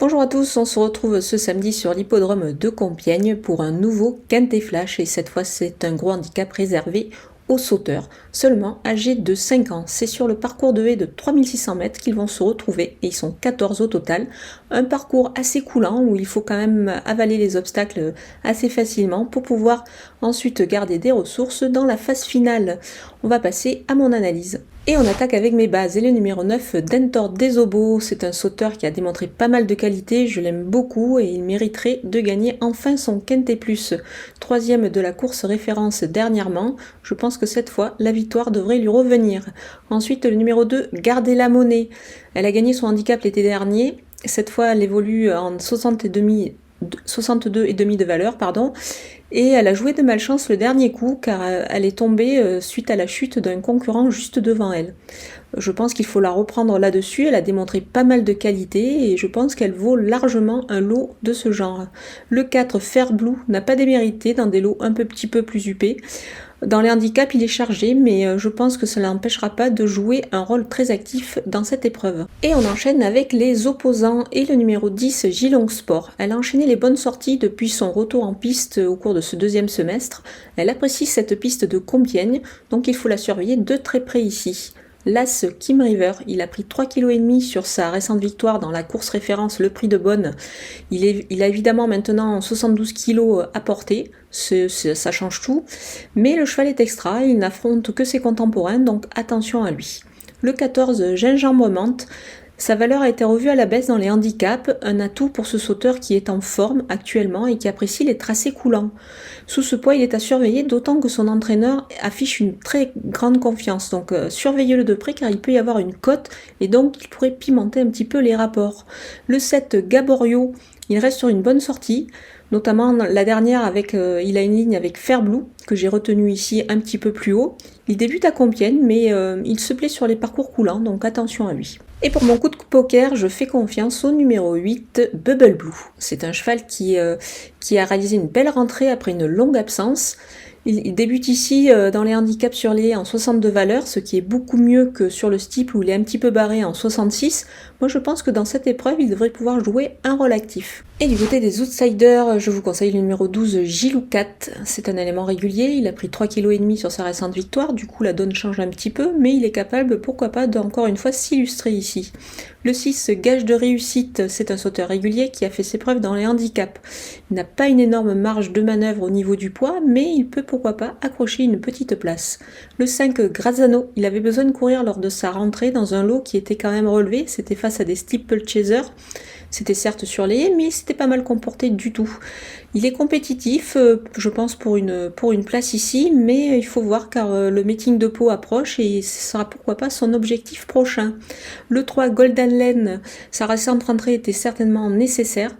Bonjour à tous, on se retrouve ce samedi sur l'hippodrome de Compiègne pour un nouveau Quintet Flash et cette fois c'est un gros handicap réservé aux sauteurs, seulement âgés de 5 ans. C'est sur le parcours de haie de 3600 mètres qu'ils vont se retrouver et ils sont 14 au total. Un parcours assez coulant où il faut quand même avaler les obstacles assez facilement pour pouvoir ensuite garder des ressources dans la phase finale. On va passer à mon analyse. Et on attaque avec mes bases. Et le numéro 9, Dentor Desobo, c'est un sauteur qui a démontré pas mal de qualité, je l'aime beaucoup et il mériterait de gagner enfin son Quintet Plus. Troisième de la course référence dernièrement, je pense que cette fois, la victoire devrait lui revenir. Ensuite, le numéro 2, Garder la Monnaie. Elle a gagné son handicap l'été dernier, cette fois elle évolue en 62,5 de valeur, et elle a joué de malchance le dernier coup car elle est tombée suite à la chute d'un concurrent juste devant elle. Je pense qu'il faut la reprendre là-dessus, elle a démontré pas mal de qualité et je pense qu'elle vaut largement un lot de ce genre. Le 4, Fair Blue, n'a pas démérité dans des lots un petit peu plus huppés. Dans les handicaps, il est chargé, mais je pense que cela n'empêchera pas de jouer un rôle très actif dans cette épreuve. Et on enchaîne avec les opposants et le numéro 10, Gilong Sport. Elle a enchaîné les bonnes sorties depuis son retour en piste au cours de ce deuxième semestre. Elle apprécie cette piste de Compiègne, donc il faut la surveiller de très près ici. L'As Kim River, il a pris 3,5 kg sur sa récente victoire dans la course référence Le Prix de Beaune. Il a évidemment maintenant 72 kg à porter, ça change tout, mais le cheval est extra, il n'affronte que ses contemporains, donc attention à lui. Le 14, Gingembre Menthe, sa valeur a été revue à la baisse dans les handicaps, un atout pour ce sauteur qui est en forme actuellement et qui apprécie les tracés coulants. Sous ce poids, il est à surveiller, d'autant que son entraîneur affiche une très grande confiance. Donc surveillez-le de près car il peut y avoir une cote et donc il pourrait pimenter un petit peu les rapports. Le 7, Gaborio, il reste sur une bonne sortie, notamment la dernière il a une ligne avec Fair Blue que j'ai retenu ici un petit peu plus haut. Il débute à Compiègne mais il se plaît sur les parcours coulants, donc attention à lui. Et pour mon coup de poker, je fais confiance au numéro 8, Bubble Blue. C'est un cheval qui a réalisé une belle rentrée après une longue absence. Il débute ici dans les handicaps sur les haies en 62 valeurs, ce qui est beaucoup mieux que sur le steeple où il est un petit peu barré en 66. Moi je pense que dans cette épreuve, il devrait pouvoir jouer un rôle actif. Et du côté des outsiders, je vous conseille le numéro 12, Giloucat. C'est un élément régulier, il a pris 3,5 kg sur sa récente victoire, du coup la donne change un petit peu, mais il est capable, pourquoi pas, d'encore une fois s'illustrer ici. Le 6, Gage de réussite, c'est un sauteur régulier qui a fait ses preuves dans les handicaps. Il n'a pas une énorme marge de manœuvre au niveau du poids, mais il peut pourquoi pas accrocher une petite place. Le 5, Grazzano, il avait besoin de courir lors de sa rentrée dans un lot qui était quand même relevé, c'était face à des steeplechasers. C'était certes sur les haies, mais c'était pas mal comporté du tout. Il est compétitif, je pense, pour une place ici, mais il faut voir car le meeting de Pau approche et ce sera pourquoi pas son objectif prochain. Le 3, Golden Lane, sa récente rentrée était certainement nécessaire.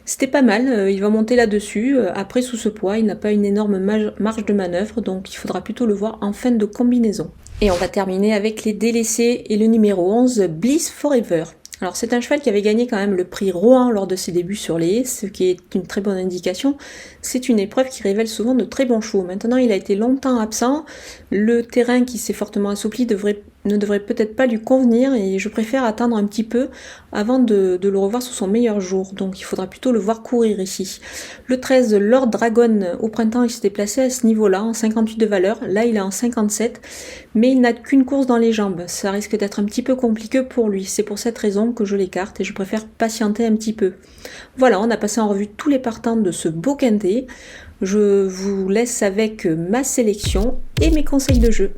C'était pas mal, il va monter là-dessus. Après, sous ce poids, il n'a pas une énorme marge de manœuvre, donc il faudra plutôt le voir en fin de combinaison. Et on va terminer avec les délaissés et le numéro 11, Bliss Forever. Alors c'est un cheval qui avait gagné quand même le prix Rohan lors de ses débuts sur les haies, ce qui est une très bonne indication. C'est une épreuve qui révèle souvent de très bons chevaux. Maintenant il a été longtemps absent, le terrain qui s'est fortement assoupli ne devrait peut-être pas lui convenir et je préfère attendre un petit peu avant de le revoir sous son meilleur jour. Donc il faudra plutôt le voir courir ici. Le 13, Lord Dragon, au printemps il s'était placé à ce niveau-là, en 58 de valeur. Là il est en 57, mais il n'a qu'une course dans les jambes. Ça risque d'être un petit peu compliqué pour lui. C'est pour cette raison que je l'écarte et je préfère patienter un petit peu. Voilà, on a passé en revue tous les partants de ce beau quintet. Je vous laisse avec ma sélection et mes conseils de jeu.